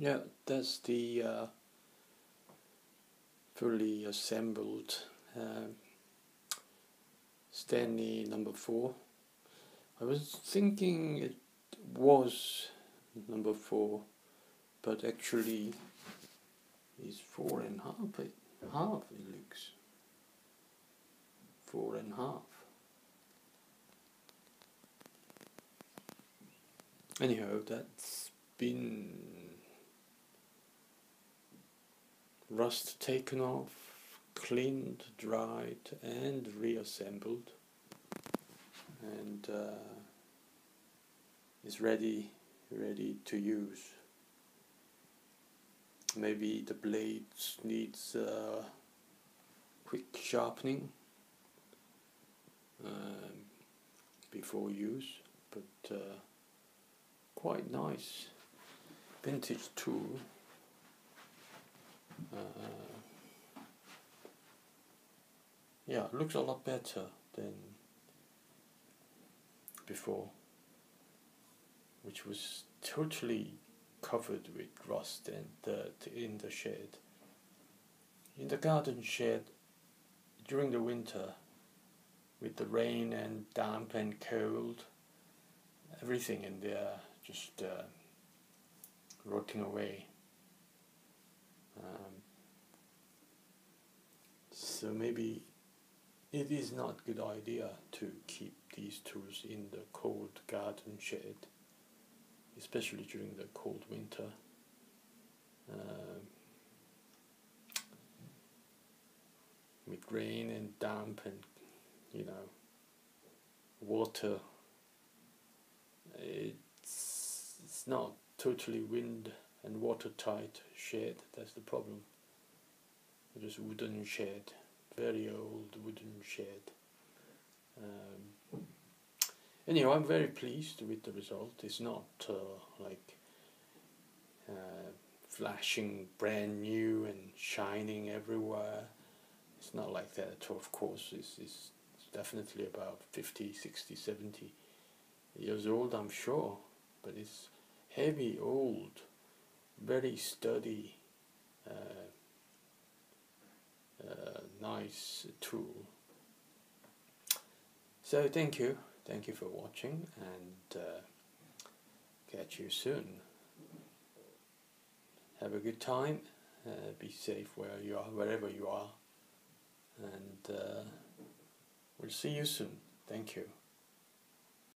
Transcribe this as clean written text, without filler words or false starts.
Yeah, that's the fully assembled Stanley No.4. I was thinking it was No.4, but actually it's 4.5. Half it looks 4.5. Anyhow, that's been rust taken off, cleaned, dried and reassembled, and is ready to use. Maybe the blades needs quick sharpening before use, but quite nice vintage tool. Yeah, it looks a lot better than before, which was totally covered with rust and dirt in the shed. In the garden shed, during the winter, with the rain and damp and cold, everything in there just rotting away. So maybe it is not a good idea to keep these tools in the cold garden shed, especially during the cold winter. With rain and damp and water, it's not totally wind and watertight shed. That's the problem. Just wooden shed, very old wooden shed. Anyway, I'm very pleased with the result. It's not flashing brand new and shining everywhere. It's not like that. Of course, it's definitely about 50, 60, 70 years old, I'm sure, but it's heavy, old, very sturdy, nice tool. So thank you for watching, and catch you soon. Have a good time, be safe wherever you are, and we'll see you soon. Thank you.